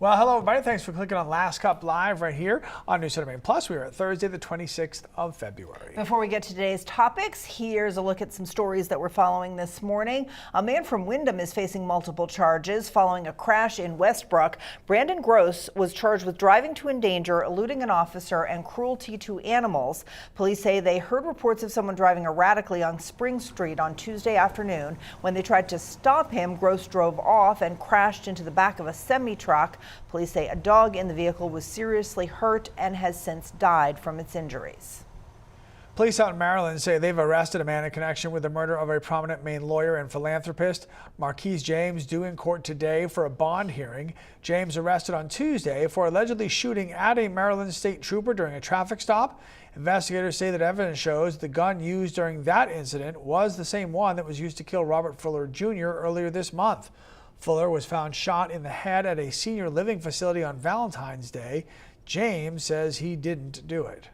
Well, hello everybody. Thanks for clicking on Last Cup Live right here on News Center Maine Plus. We are at Thursday, the 26th of February. Before we get to today's topics, here's a look at some stories that we're following this morning. A man from Windham is facing multiple charges following a crash in Westbrook. Brandon Gross was charged with driving to endanger, eluding an officer, and cruelty to animals. Police say they heard reports of someone driving erratically on Spring Street on Tuesday afternoon. When they tried to stop him, Gross drove off and crashed into the back of a semi-truck. Police say a dog in the vehicle was seriously hurt and has since died from its injuries. Police out in Maryland say they've arrested a man in connection with the murder of a prominent Maine lawyer and philanthropist. Marquise James due in court today for a bond hearing. James arrested on Tuesday for allegedly shooting at a Maryland state trooper during a traffic stop. Investigators say that evidence shows the gun used during that incident was the same one that was used to kill Robert Fuller Jr. earlier this month. Fuller was found shot in the head at a senior living facility on Valentine's Day. James says he didn't do it.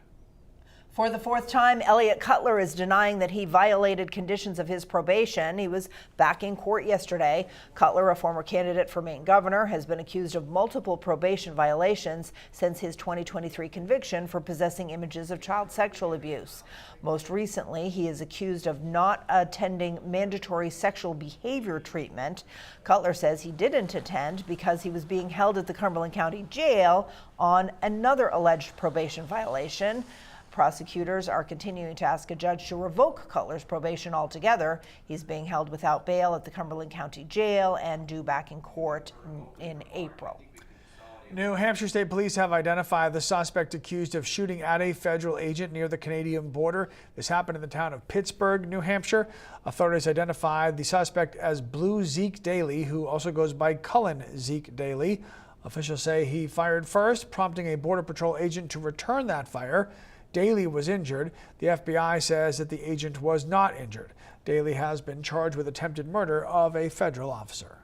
For the fourth time, Elliot Cutler is denying that he violated conditions of his probation. He was back in court yesterday. Cutler, a former candidate for Maine governor, has been accused of multiple probation violations since his 2023 conviction for possessing images of child sexual abuse. Most recently, he is accused of not attending mandatory sexual behavior treatment. Cutler says he didn't attend because he was being held at the Cumberland County Jail on another alleged probation violation. Prosecutors are continuing to ask a judge to revoke Cutler's probation altogether. He's being held without bail at the Cumberland County Jail and due back in court in April. New Hampshire State Police have identified the suspect accused of shooting at a federal agent near the Canadian border. This happened in the town of Pittsburgh, New Hampshire. Authorities identified the suspect as Blue Zeke Daly, who also goes by Cullen Zeke Daly. Officials say he fired first, prompting a Border Patrol agent to return that fire. Daly was injured. The FBI says that the agent was not injured. Daly has been charged with attempted murder of a federal officer.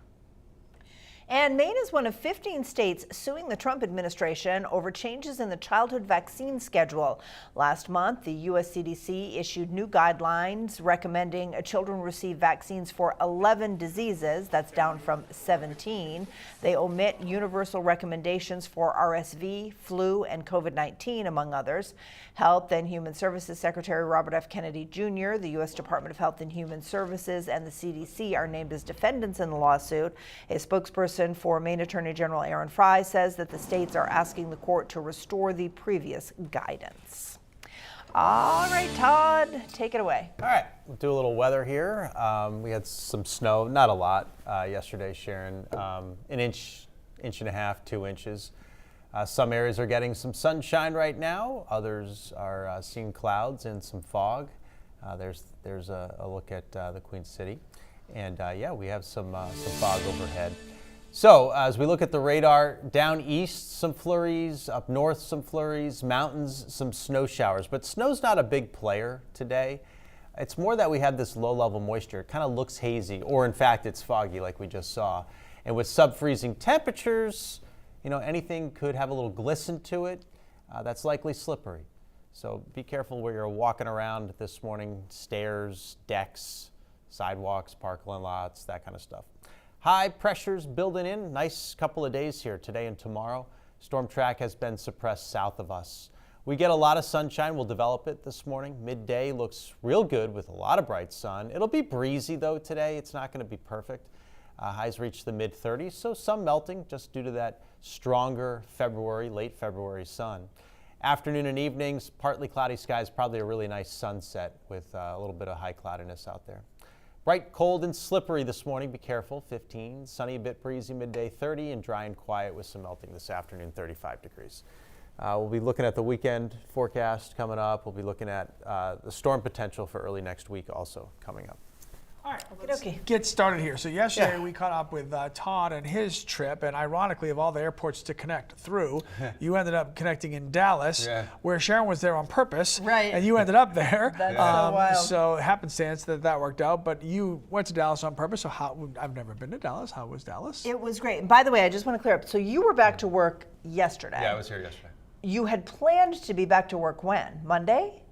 And Maine is one of 15 states suing the Trump administration over changes in the childhood vaccine schedule. Last month, the U.S. CDC issued new guidelines recommending children receive vaccines for 11 diseases. That's down from 17. They omit universal recommendations for RSV, flu, and COVID-19, among others. Health and Human Services Secretary Robert F. Kennedy Jr., the U.S. Department of Health and Human Services, and the CDC are named as defendants in the lawsuit. A spokesperson for Maine Attorney General Aaron Fry says that the states are asking the court to restore the previous guidance. All right, Todd, take it away. All right, we'll do a little weather here. We had some snow, not a lot yesterday, Sharon. An inch and a half, 2 inches. Some areas are getting some sunshine right now. Others are seeing clouds and some fog. There's a look at the Queen City. And yeah, we have some fog overhead. So as we look at the radar, down east, some flurries, up north, some flurries, mountains, some snow showers. But snow's not a big player today. It's more that we have this low-level moisture. It kind of looks hazy, or in fact, it's foggy like we just saw. And with sub-freezing temperatures, you know, anything could have a little glisten to it. That's likely slippery. So be careful where you're walking around this morning, stairs, decks, sidewalks, parkland lots, that kind of stuff. High pressures building in, nice couple of days here today and tomorrow. Storm track has been suppressed south of us. We get a lot of sunshine, we'll develop it this morning. Midday looks real good with a lot of bright sun. It'll be breezy though today, it's not going to be perfect. Highs reach the mid-30s, so some melting just due to that stronger February, late February sun. Afternoon and evenings, partly cloudy skies, probably a really nice sunset with a little bit of high cloudiness out there. Bright, cold, and slippery this morning. Be careful. 15. Sunny, a bit breezy, midday 30, and dry and quiet with some melting this afternoon, 35 degrees. We'll be looking at the weekend forecast coming up. We'll be looking at the storm potential for early next week also coming up. All right, let's get started here. So yesterday we caught up with Todd and his trip, and ironically, of all the airports to connect through, you ended up connecting in Dallas, where Sharon was there on purpose, and you ended up there. That's so wild. So happenstance that worked out, but you went to Dallas on purpose. So I've never been to Dallas. How was Dallas? It was great. And by the way, I just want to clear up. So you were back to work yesterday. Yeah, I was here yesterday. You had planned to be back to work when? Monday?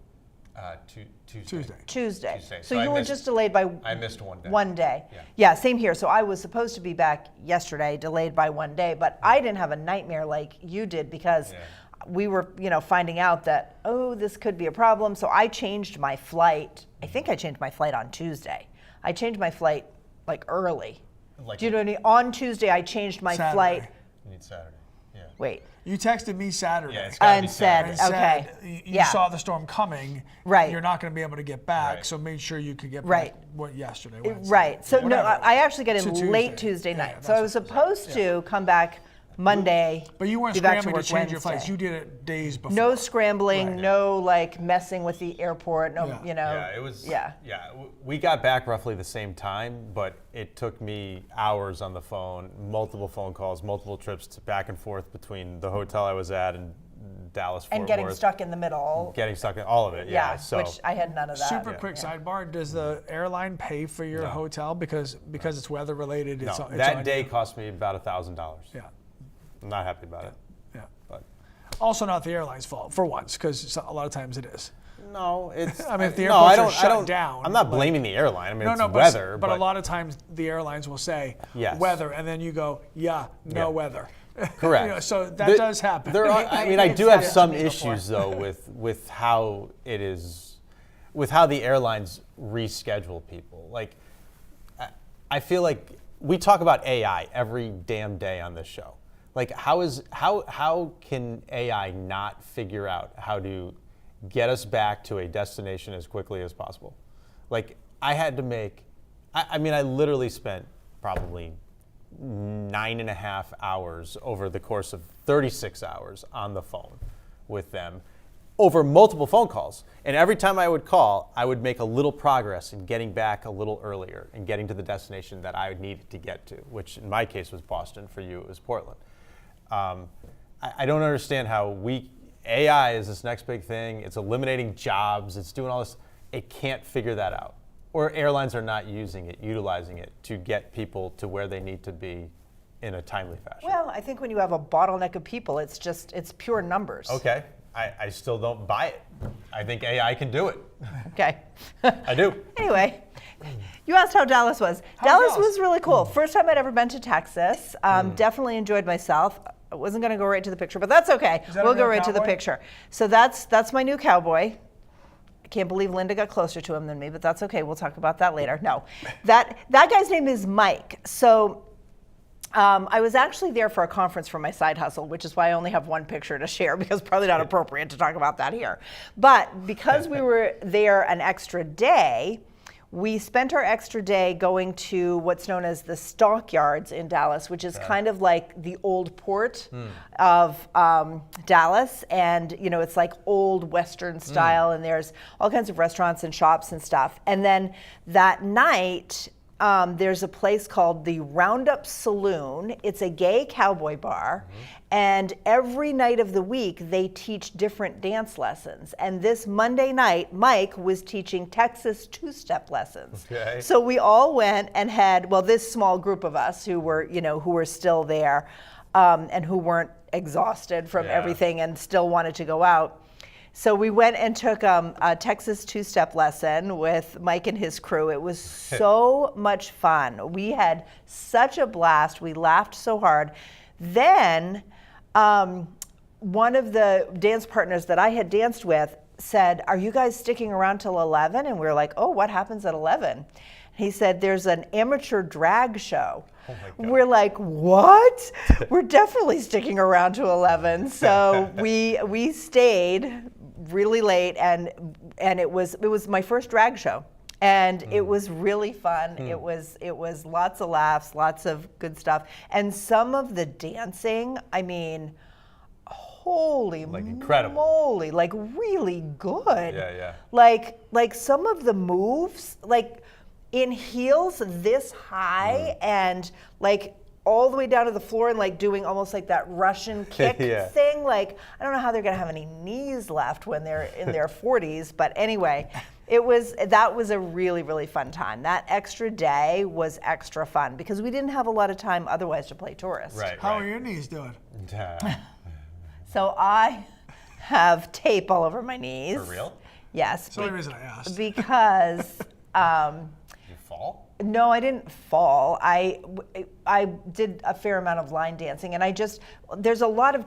Tuesday. Tuesday. Tuesday. So So I you were missed- just delayed by I missed 1 day. 1 day. Yeah. Yeah, same here. So I was supposed to be back yesterday, delayed by 1 day, but I didn't have a nightmare like you did because Yeah. we were, finding out that, this could be a problem. So I changed my flight. I think I changed my flight on Tuesday. I changed my flight like early. Like- Do you know what I mean? On Tuesday, I changed my Saturday. flight. You need Saturday. Yeah. Wait. You texted me Saturday. Yeah, it's gotta be And said, Saturday. and okay. said you Yeah. saw the storm coming. Right. You're not going to be able to get back, Right. so make sure you could get Right. back yesterday. Wednesday, Right. So no, whatever. I actually got in To late Tuesday Yeah, night. yeah, So I that's was what- supposed to come back Monday. But you weren't be back scrambling to work change your flights. Wednesday. You did it days before. No scrambling, Right. no like messing with the airport, no, Yeah. Yeah, it was. Yeah. We got back roughly the same time, but it took me hours on the phone, multiple phone calls, multiple trips back and forth between the hotel I was at and Dallas, Fort And getting Worth. stuck in the middle. Getting stuck in all of it. Yeah. So which I had none of that. Super quick sidebar: does the airline pay for your hotel because it's weather related? no, It's on that day you? cost me about $1,000. Yeah, I'm not happy about it. yeah. But Also, not the airline's fault for once, because a lot of times it is. no, it's. I mean, if the no, airports I are don't, shut I don't, down, I'm not like- blaming the airline. I mean, it's But weather. but a lot of times the airlines will say Yes. weather, and then you go, no Yeah. weather. Correct. So that There- does happen. There are, I mean, I It's do have happened to some me before. issues though with how it is, with how the airlines reschedule people. Like, I feel like we talk about AI every damn day on this show. Like, how can AI not figure out how to get us back to a destination as quickly as possible? Like, I had to make, I mean, I literally spent probably 9.5 hours over the course of 36 hours on the phone with them over multiple phone calls. And every time I would call, I would make a little progress in getting back a little earlier and getting to the destination that I needed to get to, which in my case was Boston. For you, it was Portland. I don't understand how AI is this next big thing. It's eliminating jobs. It's doing all this. It can't figure that out. Or airlines are not utilizing it to get people to where they need to be in a timely fashion. Well, I think when you have a bottleneck of people, it's pure numbers. Okay, I still don't buy it. I think AI can do it. Okay. I do. Anyway, you asked how Dallas was. Dallas was really cool. First time I'd ever been to Texas. Definitely enjoyed myself. I wasn't going to go right to the picture, but that's okay. that a We'll go real right to the cowboy? picture. So that's my new cowboy. I can't believe Linda got closer to him than me, but that's okay. We'll talk about that later. No, that guy's name is Mike. So I was actually there for a conference for my side hustle, which is why I only have one picture to share because it's probably not appropriate to talk about that here. But because we were there an extra day, we spent our extra day going to what's known as the Stockyards in Dallas, which is kind of like the old port of Dallas. And, it's like old Western style, and there's all kinds of restaurants and shops and stuff. And then that night, there's a place called the Roundup Saloon. It's a gay cowboy bar. And every night of the week, they teach different dance lessons. And this Monday night, Mike was teaching Texas two-step lessons. Okay. So we all went and had, this small group of us who were still there and who weren't exhausted from Yeah. everything and still wanted to go out. So we went and took a Texas two-step lesson with Mike and his crew. It was so much fun. We had such a blast. We laughed so hard. Then one of the dance partners that I had danced with said, "Are you guys sticking around till 11?" And we were like, "Oh, what happens at 11?" He said, "There's an amateur drag show." Oh my God. We're like, "What?" We're definitely sticking around to 11. So we stayed really late, and it was my first drag show. And it was really fun. It was lots of laughs, lots of good stuff. And some of the dancing, I mean, holy incredible. moly, like really good. Yeah. Like some of the moves, like in heels this high and like all the way down to the floor and like doing almost like that Russian kick Yeah. thing. Like, I don't know how they're gonna have any knees left when they're in their 40s, but anyway, that was a really, really fun time. That extra day was extra fun because we didn't have a lot of time otherwise to play tourist. Right. How are your knees doing? So I have tape all over my knees. For real? Yes. That's the only reason I asked. Because You fall? no, I didn't fall. I did a fair amount of line dancing, and there's a lot of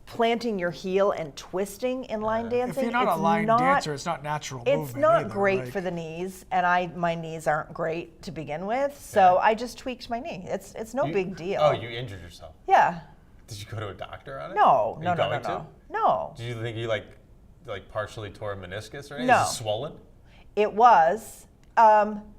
planting your heel and twisting in line dancing. If you're not a line dancer, it's not natural movement. It's not either, great for the knees, and my knees aren't great to begin with, so I just tweaked my knee. It's no big deal. Oh, you injured yourself. Yeah. Did you go to a doctor on it? No, Are no, you no, going no, to? no. No. Did you think you like partially tore a meniscus or anything? No. Is it swollen? It was.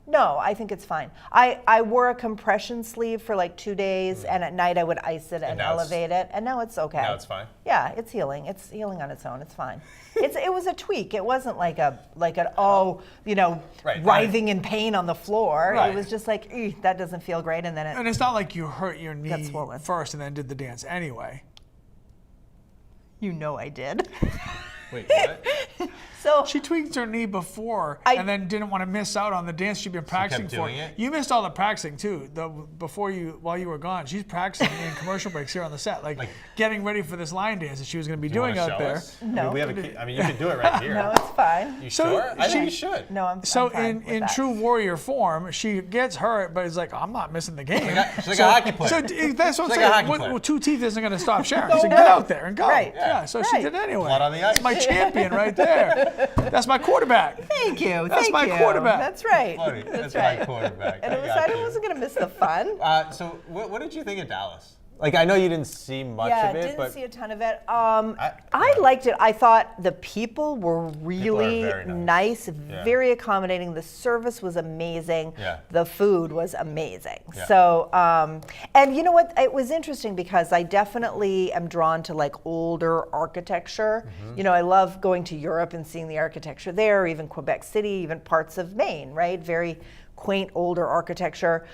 No, I think it's fine. I wore a compression sleeve for like 2 days, and at night I would ice it and now it's- elevate it, and now it's okay. Now it's fine? Yeah, it's healing. It's healing on its own. It's fine. It was a tweak. It wasn't like writhing in pain on the floor. Right. It was just like, that doesn't feel great, and then And it's not like you hurt your knee swollen. first and then did the dance anyway. you know I did. Wait, what? So She tweaked her knee before and then didn't want to miss out on the dance she'd been practicing for. doing it? You missed all the practicing too. While you were gone, she's practicing in commercial breaks here on the set, like getting ready for this line dance that she was going to be Do you doing wanna out show there. us? No. I mean, you can do it right here. no, it's fine. You So sure? I think you she- should. No, I'm So fine with in that. true warrior form, she gets hurt, but it's like, I'm not missing the game. She's like a hockey player. So that's what I'm She's like a saying. hockey player. Two teeth isn't going to stop Sharon. So get out there and go. Right. Yeah. So she Right. did anyway. Blood on the ice. That's my champion right there. That's my quarterback. Thank you. That's thank my you. quarterback. That's right. Funny. That's right. my quarterback. And I I wasn't going to miss the fun. So what did you think of Dallas? Like, I know you didn't see much Yeah, of it, didn't but see a ton of it. I liked it. I thought the people were really very nice. Yeah. very accommodating. The service was amazing. Yeah. The food was amazing. Yeah. So, and you know what? It was interesting because I definitely am drawn to like older architecture. Mm-hmm. You know, I love going to Europe and seeing the architecture there, even Quebec City, even parts of Maine, right? Very quaint older architecture.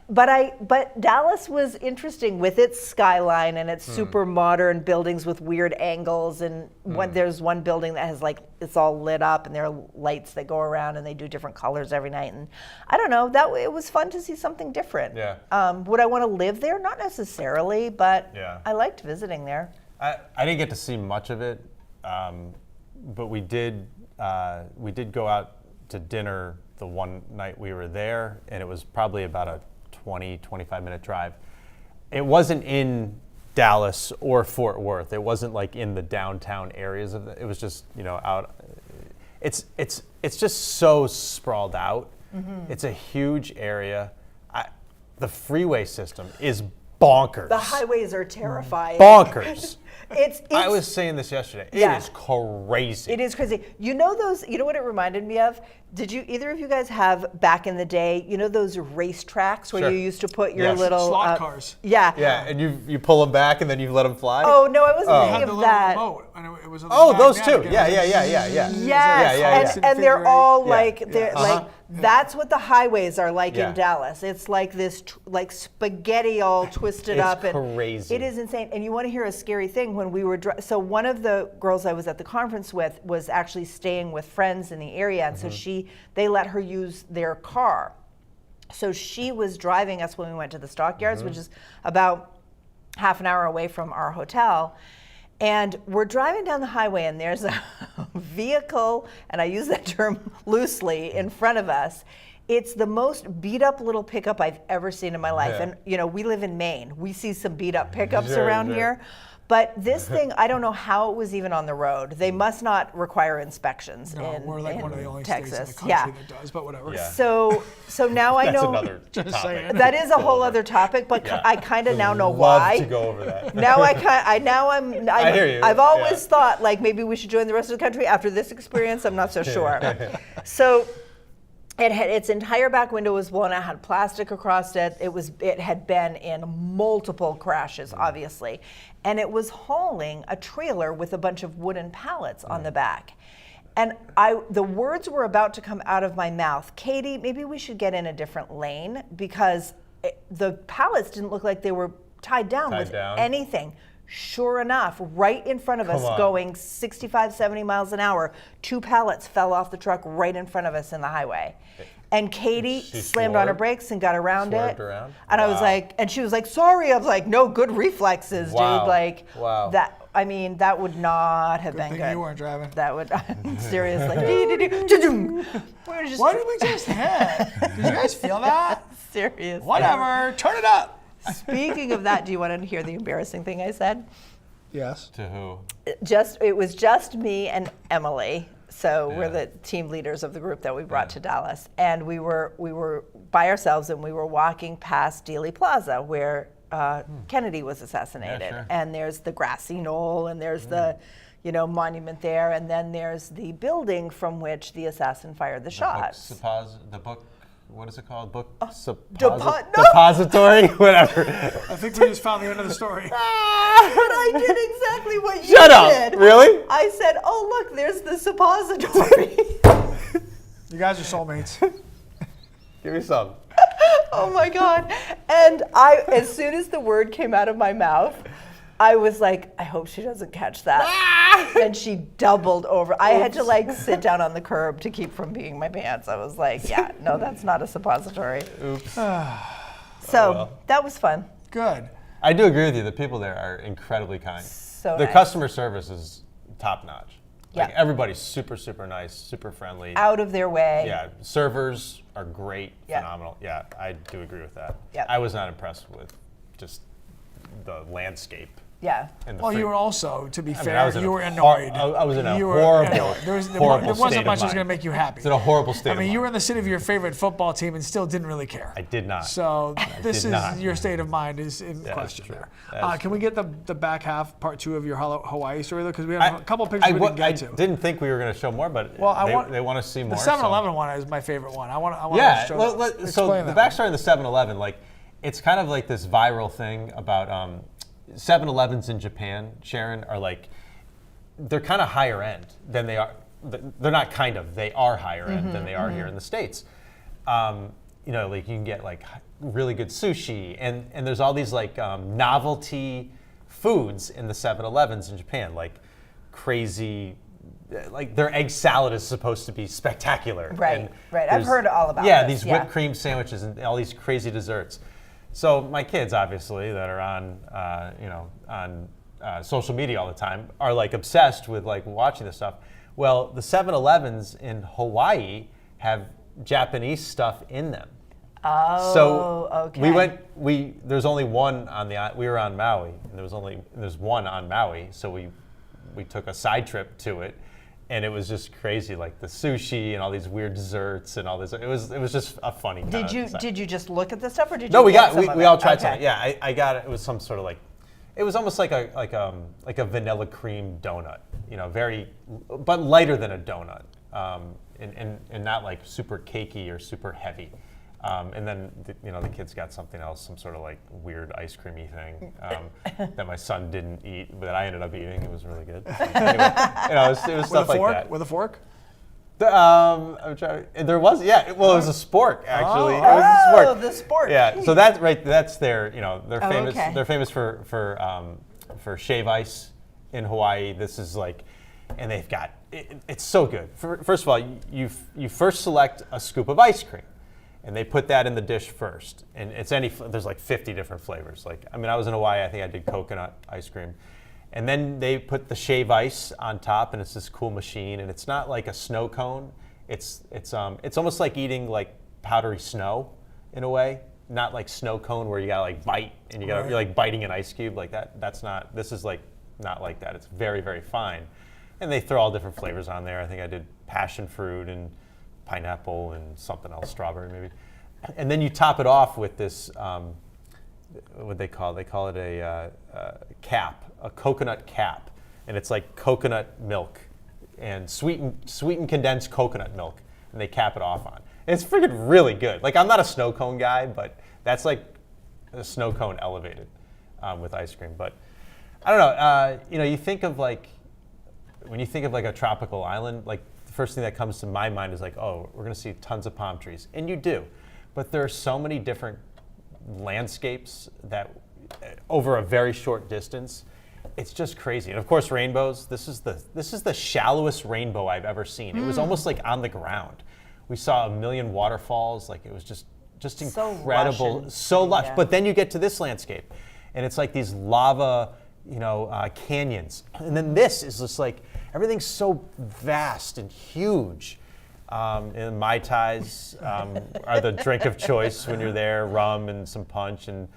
But Dallas was interesting with its skyline and its super modern buildings with weird angles, and there's one building that has it's all lit up and there are lights that go around and they do different colors every night, and I don't know, it was fun to see something different. Yeah. Would I want to live there? Not necessarily, but Yeah. I liked visiting there. I didn't get to see much of it, but we did go out to dinner the one night we were there, and it was probably about a 25-minute drive. It wasn't in Dallas or Fort Worth. It wasn't like in the downtown areas of it was just, out. It's just so sprawled out. Mm-hmm. It's a huge area. The freeway system is bonkers. The highways are terrifying. Bonkers. I I was saying this yesterday. Yeah. It is crazy. It is crazy. You know what it reminded me of? Did either of you guys have back in the day, those race tracks where Sure. you used to put your Yes. little Slot cars. Yeah. Yeah, and you pull them back and then you let them fly. Oh no, I wasn't They thinking had the of little that. remote, and it was Oh, those magnetic, too. and Yeah, it was yeah. Yes, Yeah. and they're all Yeah. like Uh-huh. that's what the highways are like Yeah. in Dallas. It's like this spaghetti all twisted It's up and crazy. It is insane. And you want to hear a scary thing? When we were so one of the girls I was at the conference with was actually staying with friends in the area, and so they let her use their car. So she was driving us when we went to the stockyards, which is about half an hour away from our hotel. And we're driving down the highway, and there's a vehicle, and I use that term loosely, in front of us. It's the most beat up little pickup I've ever seen in my life. Yeah. And we live in Maine. We see some beat up pickups Sure, around sure. here. But this thing, I don't know how it was even on the road. They must not require inspections No, in, we're like one of the only states in Texas. the country Yeah. that does, but whatever. Yeah. So now I That's know another Just topic. saying. that is a whole other topic, but Yeah. I kind of now know Love why. to go over that. Now I hear you. I've always Yeah. thought maybe we should join the rest of the country. After this experience, I'm not so sure. So its entire back window was blown out, had plastic across it. It had been in multiple crashes, obviously, and it was hauling a trailer with a bunch of wooden pallets on the back. And the words were about to come out of my mouth. Katie, maybe we should get in a different lane because the pallets didn't look like they were tied down with anything. Sure enough, right in front of us, on. going 65, 70 miles an hour, 2 pallets fell off the truck right in front of us in the highway. And Katie She slammed on her swerved? braved and got around it. Swerved around? And I was Wow. like, and she was like, sorry. I was like, no, good reflexes, Wow. dude. Like, Wow. that. I mean, that would not have been Good good. thing you weren't driving. That would seriously. We're just What did we just hit? Did you guys feel that? serious. Whatever. Turn it up. Speaking of that, do you want to hear the embarrassing thing I said? Yes. To who? It was just me and Emily. So we're the team leaders of the group that we brought to Dallas, and we were by ourselves, and we were walking past Dealey Plaza where Kennedy was assassinated. Yeah, sure. And there's the grassy knoll, and there's the monument there, and then there's the building from which the assassin fired the shots. The book, what is it called? Book Depository? depository? Whatever. I think we just found the end of the story. But I did exactly what you Shut up. did. Really? I said, "Oh look, there's the suppository." You guys are soulmates. Give me some. Oh my God. And as soon as the word came out of my mouth, I was like, I hope she doesn't catch that. And she doubled over. I had to sit down on the curb to keep from peeing my pants. I was like, yeah, no, that's not a suppository. Oops. So that was fun. Good. I do agree with you. The people there are incredibly kind. So The nice. customer service is top notch. Like Yeah. everybody's super, super nice, super friendly. Out of their way. Yeah, servers are great, Yeah. phenomenal. Yeah, I do agree with that. Yeah. I was not impressed with just the landscape. Yeah. And the Well, free- you were also, to be I mean, fair, I was in you a were hor- annoyed. I was in a You were horrible, annoyed. There horrible wasn't state much of that was going mind. to make you happy. It's in a horrible state I of mean, you were mind. in the city of your favorite football team and still didn't really care. I did not. So this did is not. your state of mind is in That is question true. there. That is Can we get the back half, part 2 of your Hawaii story though? Because we have a couple pictures we didn't I get to. didn't think we were going to show more, but Well, they want to see more. The so- 7-Eleven one is my favorite one. I want Yeah, to show well, that. so Explain the that backstory of the 7-Eleven, it's kind of like this viral thing about 7-Elevens in Japan, Sharon, are they're kind of higher end than they are. They're not kind of, they are higher end than they are here in the States. You can get really good sushi, and there's all these novelty foods in the 7-Elevens in Japan, crazy. Their egg salad is supposed to be spectacular. Right, and right. I've there's- heard all about Yeah, this, these whipped cream sandwiches and all these crazy desserts. So my kids, obviously, that are on social media all the time, are obsessed with watching this stuff. Well, the 7-Elevens in Hawaii have Japanese stuff in them. Oh, So okay. there's only one we were on Maui, and there's one on Maui, so we took a side trip to it, and it was just crazy, the sushi and all these weird desserts and all this. It was just a funny kind of Did you just look at the stuff, or did you? No, we get some of we it? all tried Okay. some. Yeah, I got it. It was some sort of it was almost like a vanilla cream donut, but lighter than a donut, and not super cakey or super heavy. And then the kids got something else, some sort of weird ice creamy thing that my son didn't eat, but that I ended up eating. It was really good. So anyway, it was stuff like that. With a fork? I'm trying. There was, yeah. Well, it was a spork actually. Oh. It was a spork. Oh, the sport. Yeah. So that's right. That's their. They're famous. okay. They're famous for shave ice in Hawaii. This is and they've got. It's so good. First of all, you first select a scoop of ice cream, and they put that in the dish first. And it's there's 50 different flavors. I was in Hawaii. I think I did coconut ice cream. And then they put the shave ice on top, and it's this cool machine. And it's not like a snow cone. It's almost like eating powdery snow, in a way. Not like snow cone where you gotta bite and you're biting an ice cube like that. That's not. This is not like that. It's very, very fine. And they throw all different flavors on there. I think I did passion fruit and pineapple and something else, strawberry maybe. And then you top it off with this. What they call it? They call it a cap, a coconut cap, and it's like coconut milk and sweetened condensed coconut milk, and they cap it off on. And it's freaking really good. I'm not a snow cone guy, but that's like a snow cone elevated with ice cream. But I don't know. You think of when you think of a tropical island, the first thing that comes to my mind is oh, we're gonna see tons of palm trees, and you do, but there are so many different landscapes that over a very short distance, it's just crazy. And of course, rainbows. This is the shallowest rainbow I've ever seen. It was almost on the ground. We saw a million waterfalls. It was just So incredible, lush so lush. yeah. But then you get to this landscape, and it's these lava canyons. And then this is just like, everything's so vast and huge. And Mai Tais are the drink of choice when you're there, rum and some punch. And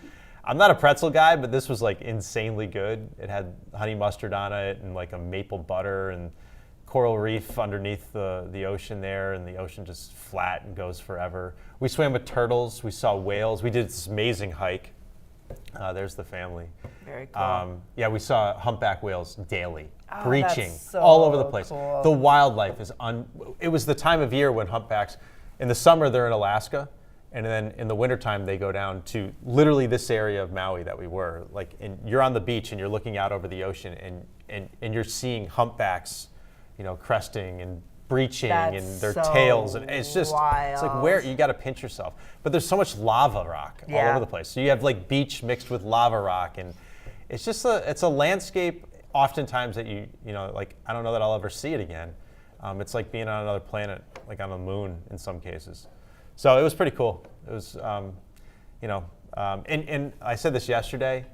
I'm not a pretzel guy, but this was like insanely good. It had honey mustard on it and like a maple butter and coral reef underneath the ocean there, and the ocean just flat and goes forever. We swam with turtles, we saw whales, we did this amazing hike. There's the family. Very cool. Yeah, we saw humpback whales daily, Oh, breaching that's so all over the place. cool. The wildlife is it was the time of year when humpbacks, in the summer they're in Alaska, and then in the wintertime they go down to literally this area of Maui that we were. Like, and you're on the beach and you're looking out over the ocean and you're seeing humpbacks, cresting and breaching and their so tails, and it's just it's like, where you got to pinch yourself. But there's so much lava rock all over the place. So you have like beach mixed with lava rock, and it's just it's a landscape oftentimes that like, I don't know that I'll ever see it again. It's like being on another planet, like on the moon in some cases. So it was pretty cool. It was and I said this yesterday,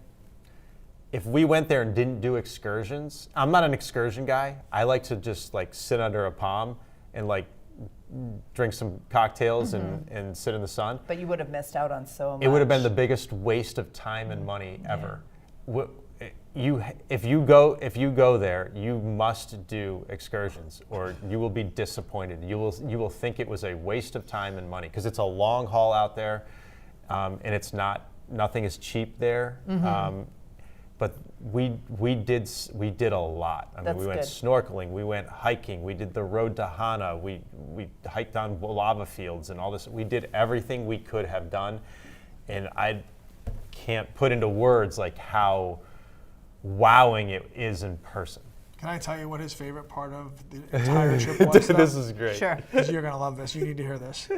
if we went there and didn't do excursions, I'm not an excursion guy. I like to just like sit under a palm and like drink some cocktails and sit in the sun. But you would have missed out on so much. It would have been the biggest waste of time and money ever. If you go there, you must do excursions, or you will be disappointed. You will think it was a waste of time and money, because it's a long haul out there, and nothing is cheap there. But we did a lot. I mean, we went snorkeling, we went hiking, we did the road to Hana, we hiked on lava fields and all this. We did everything we could have done, and I can't put into words like how wowing it is in person. Can I tell you what his favorite part of the entire trip was? This is great. Sure. Because you're going to love this. You need to hear this.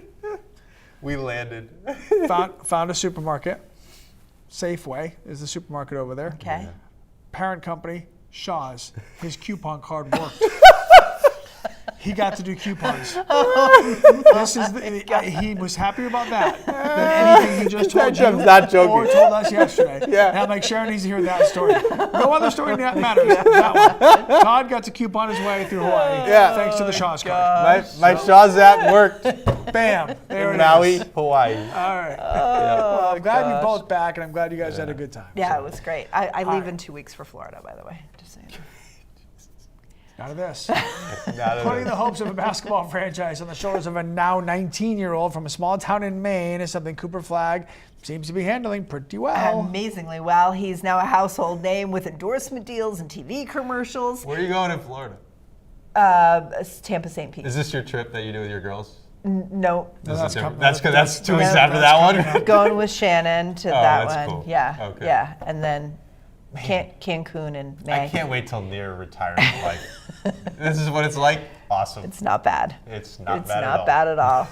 We landed. Found a supermarket. Safeway is the supermarket over there. Okay. Parent company, Shaw's. His coupon card worked. He got to do coupons. He was happier about that than anything he just told you I'm not joking. or told us yesterday. Yeah. And I'm like, Sharon needs to hear that story. No other story that matters. That one. Todd got to coupon his way through Hawaii thanks to the Shaw's card. My Shaw's app worked. Bam. There In it Maui, is. All right. Well, I'm glad you're gosh. both back, and I'm glad you guys had a good time. Yeah, it was great. I leave in 2 weeks for Florida, by the way. Just saying. Out of this. Not Putting the hopes of a basketball franchise on the shoulders of a now 19-year-old from a small town in Maine is something Cooper Flagg seems to be handling pretty well. Amazingly well. He's now a household name with endorsement deals and TV commercials. Where are you going in Florida? Tampa St. Pete. Is this your trip that you do with your girls? No. That's That's 2 weeks No, after that one? Going with Shannon to that that's one. cool. Yeah. Okay. Yeah. And then Cancun in May. I can't wait till near retirement life. This is what it's like. Awesome. It's not bad. It's not It's bad at not all. bad at all.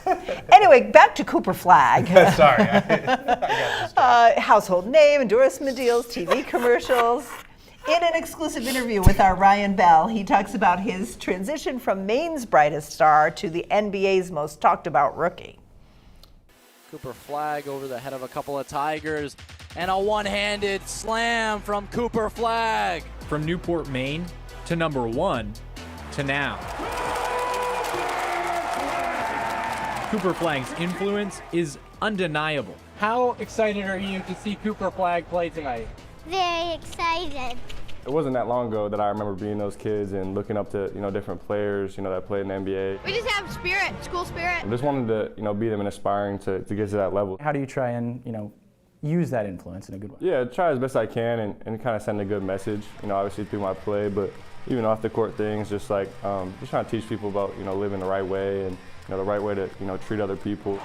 Anyway, back to Cooper Flagg. Sorry. I got Household name, endorsement deals, TV commercials. In an exclusive interview with our Ryan Bell, he talks about his transition from Maine's brightest star to the NBA's most talked about rookie. Cooper Flagg over the head of a couple of Tigers, and a one-handed slam from Cooper Flagg. From Newport, Maine, to #1, to now. Cooper Flagg's influence is undeniable. How excited are you to see Cooper Flagg play tonight? Very excited. It wasn't that long ago that I remember being those kids and looking up to, different players, that played in the NBA. We just have spirit, school spirit. I just wanted to, be them and aspiring to get to that level. How do you try and, use that influence in a good way? Yeah, try as best I can and kind of send a good message, obviously through my play, but even off the court things, just like, just trying to teach people about, living the right way and, the right way to, treat other people.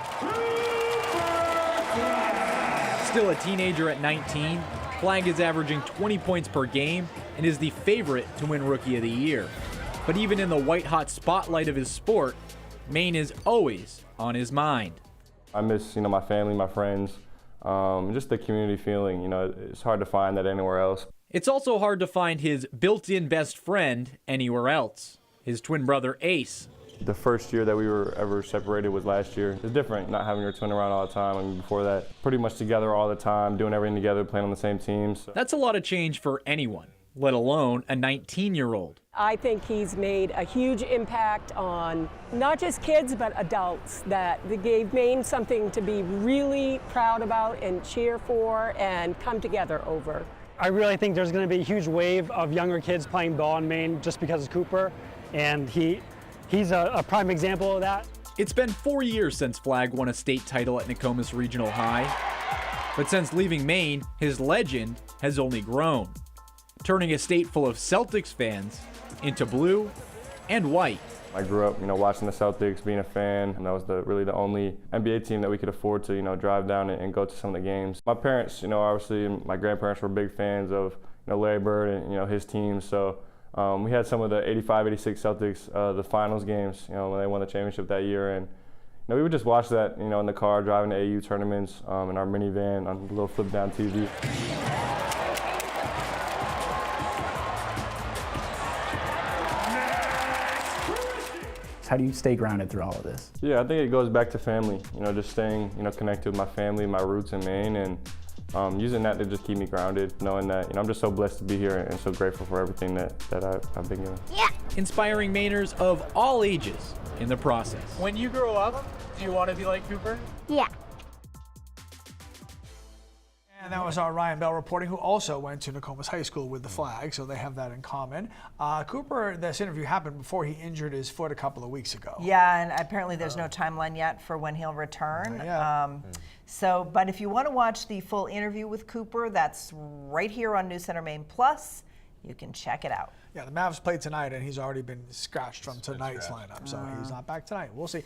Still a teenager at 19, Flagg is averaging 20 points per game and is the favorite to win Rookie of the Year. But even in the white-hot spotlight of his sport, Maine is always on his mind. I miss, my family, my friends, just the community feeling. It's hard to find that anywhere else. It's also hard to find his built-in best friend anywhere else. His twin brother Ace The first year that we were ever separated was last year. It's different not having your twin around all the time. I mean, before that, pretty much together all the time, doing everything together, playing on the same team. So. That's a lot of change for anyone, let alone a 19-year-old. I think he's made a huge impact on not just kids, but adults, that they gave Maine something to be really proud about and cheer for and come together over. I really think there's going to be a huge wave of younger kids playing ball in Maine just because of Cooper, and he's a prime example of that. It's been 4 years since Flagg won a state title at Nokomis Regional High, but since leaving Maine, his legend has only grown, turning a state full of Celtics fans into blue and white. I grew up, watching the Celtics, being a fan, and that was really the only NBA team that we could afford to, drive down and go to some of the games. My parents, obviously, my grandparents were big fans of, Larry Bird and, his team, so we had some of the 85-86 Celtics, the finals games, when they won the championship that year, and we would just watch that, in the car, driving to AU tournaments, in our minivan on a little flip-down TV. How do you stay grounded through all of this? Yeah, I think it goes back to family. just staying, connected with my family, my roots in Maine, and using that to just keep me grounded, knowing that, I'm just so blessed to be here and so grateful for everything that I've been given. Yeah. Inspiring Mainers of all ages in the process. When you grow up, do you want to be like Cooper? Yeah. And that was our Ryan Bell reporting, who also went to Nokomis High School with the Flag, so they have that in common. Cooper, this interview happened before he injured his foot a couple of weeks ago. Yeah, and apparently there's no timeline yet for when he'll return. But if you want to watch the full interview with Cooper, that's right here on News Center Maine Plus. You can check it out. Yeah, the Mavs played tonight, and he's already been scratched from tonight's lineup, so he's not back tonight. We'll see.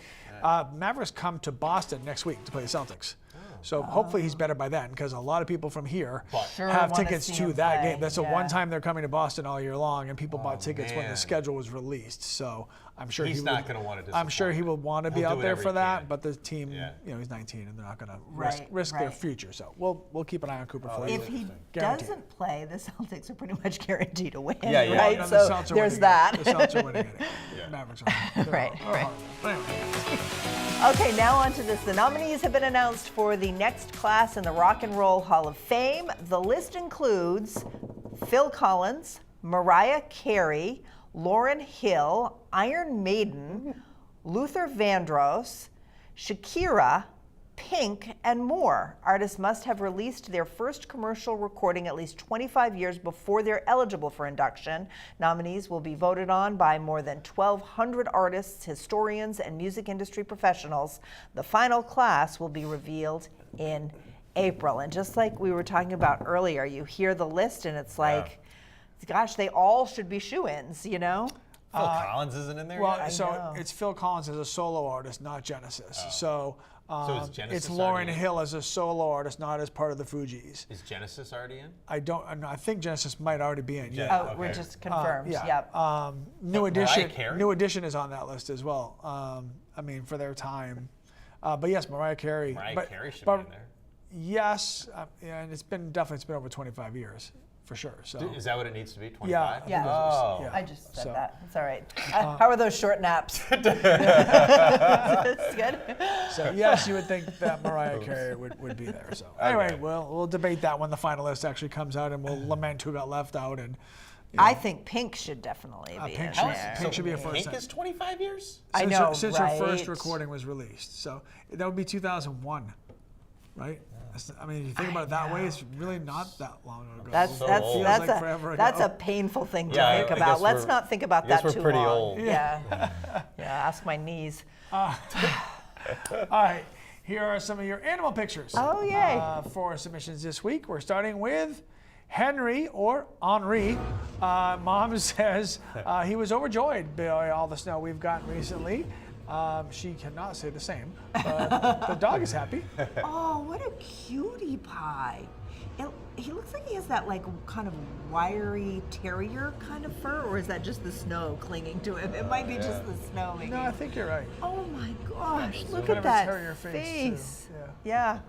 Mavericks come to Boston next week to play the Celtics. So hopefully he's better by then, because a lot of people from here have tickets to that game. That's the one time they're coming to Boston all year long, and people bought tickets when the schedule was released. So I'm sure he's not going to want to disappoint. I'm sure he will want to be out there for that, but the team, Yeah. he's 19, and they're not going to risk their future. So we'll keep an eye on Cooper for you. If he doesn't play, the Celtics are pretty much guaranteed to win, right? No, so there's that. The Celtics are winning it. Mavericks are right. Okay, now on to this. The nominees have been announced for the next class in the Rock and Roll Hall of Fame. The list includes Phil Collins, Mariah Carey, Lauryn Hill, Iron Maiden, Luther Vandross, Shakira, Pink, and more. Artists must have released their first commercial recording at least 25 years before they're eligible for induction. Nominees will be voted on by more than 1,200 artists, historians, and music industry professionals. The final class will be revealed in April. And just like we were talking about earlier, you hear the list and it's like, gosh, they all should be shoo-ins, Phil Collins isn't in there yet? So it's Phil Collins as a solo artist, not Genesis. So is Genesis it's Lauryn already in? Hill as a solo artist, not as part of the Fugees. Is Genesis already in? I think Genesis might already be in. We're just confirmed. Yeah. Yep. New Edition. Carey? New Edition is on that list as well. For their time. But yes, Mariah Carey. Mariah Carey should be in there. Yes, and it's been over 25 years. For sure. So is that what it needs to be? 25? Yeah. Oh. I just said that. It's all right. How are those short naps? That's good. So yes, you would think that Mariah Carey would be there. So anyway, we'll debate that when the final list actually comes out, and we'll lament who got left out. And I think Pink should definitely be in there. Pink should be a first. Pink is 25 years? I know, since her first recording was released. So that would be 2001, right? I mean, if you think about it that way, it's really not that long ago. That's a painful thing to think about. Let's not think about that too long. We're pretty old. Yeah. Ask my knees. All right, here are some of your animal pictures. Oh, yay. For submissions this week. We're starting with Henry, or Henri. Mom says he was overjoyed by all the snow we've gotten recently. She cannot say the same, but the dog is happy. Oh, what a cutie pie. He looks like he has that kind of wiry terrier kind of fur, or is that just the snow clinging to him? It might be just the snow. No, I think you're right. Oh my gosh, look kind at of a that terrier face. Yeah.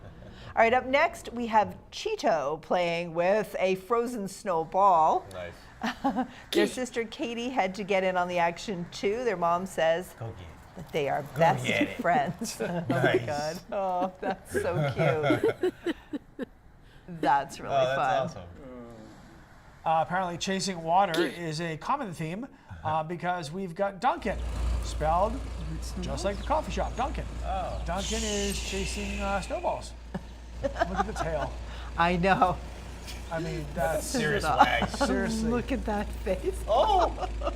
All right, up next we have Cheeto playing with a frozen snowball. Nice. Their sister Katie had to get in on the action too. Their mom says, Go get it. that they are best friends. Oh my God. Oh, that's so cute. That's really fun. That's awesome. Apparently chasing water is a common theme because we've got Duncan, spelled just like the coffee shop, Duncan. Oh. Duncan is chasing snowballs. Look at the tail. I know. I mean, that's Serious legs. seriously. Look at that face. Oh! Look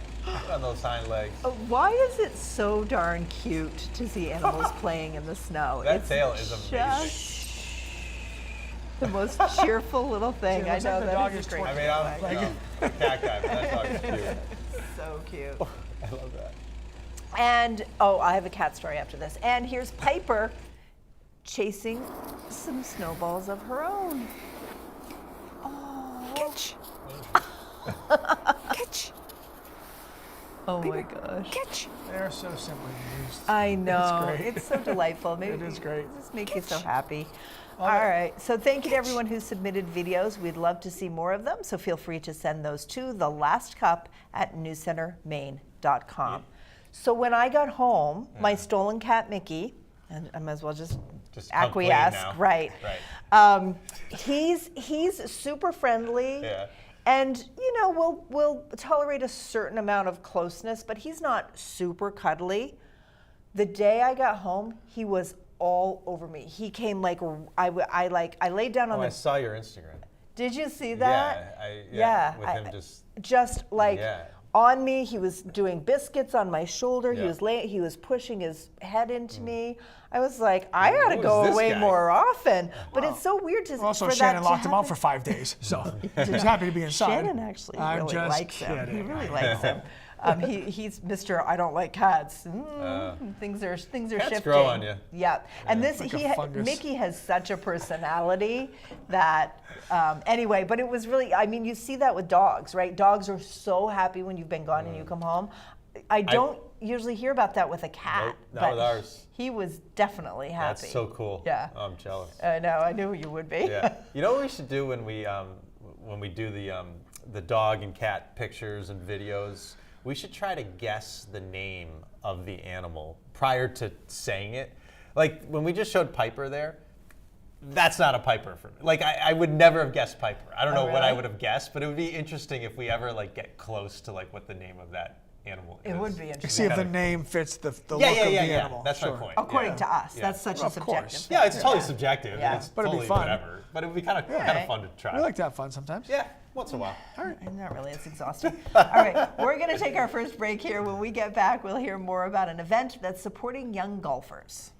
on those hind legs. Why is it so darn cute to see animals playing in the snow? That tail is amazing. Just the most cheerful little thing. It I looks know like the that dog is is a great. I mean, I'm cat guy, but that dog is cute. So cute. I love that. And I have a cat story after this. And here's Piper chasing some snowballs of her own. Oh, catch! Catch! Oh my gosh! Catch! They're so simply used. I know. It's great. It's so delightful. Maybe It is great. Just make you so happy. All right. So thank you to everyone who submitted videos. We'd love to see more of them. So feel free to send those to thelastcup@newscentermaine.com. So when I got home, my stolen cat Mickey, and I might as well just come clean acquiesce, now. right? Right. He's super friendly. Yeah. And you know, we'll tolerate a certain amount of closeness, but he's not super cuddly. The day I got home, he was all over me. He came like I laid down on Oh, the. I saw your Instagram. Did you see that? Yeah. With him just like on me. He was doing biscuits on my shoulder. Yeah. He was pushing his head into me. I was like, I ought to Who go is this away guy? more often. But it's so weird to Also, for Shannon that to locked him out happen. for 5 days, so he's happy to be inside. Shannon actually I'm really just likes him. He kidding. really likes him. He's Mr. I don't like cats. Things are Cats shifting. grow on you. Yeah, and this Like a fungus. Mickey has such a personality that anyway. But it was really. I mean, you see that with dogs, right? Dogs are so happy when you've been gone and you come home. I don't usually hear about that with a cat. Nope, not but with ours. He was definitely happy. That's so cool. Yeah. Oh, I'm jealous. I know. I knew you would be. Yeah. You know what we should do when we do the dog and cat pictures and videos? We should try to guess the name of the animal prior to saying it. Like when we just showed Piper there, that's not a Piper for me. Like I would never have guessed Piper. I don't know what I would have guessed, but it would be interesting if we ever like get close to like what the name of that animal is. It would be interesting. See if the name fits the look of the yeah. animal. That's Sure. my point. According to us, Yeah. that's such a Of subjective course. thing. Yeah, it's totally subjective. Yeah. And it's But it'd be totally fun. whatever. But it would be kind of fun to try. We like to have fun sometimes. Yeah, once in a while. Not really, it's exhausting. All right, we're going to take our first break here. When we get back, we'll hear more about an event that's supporting young golfers.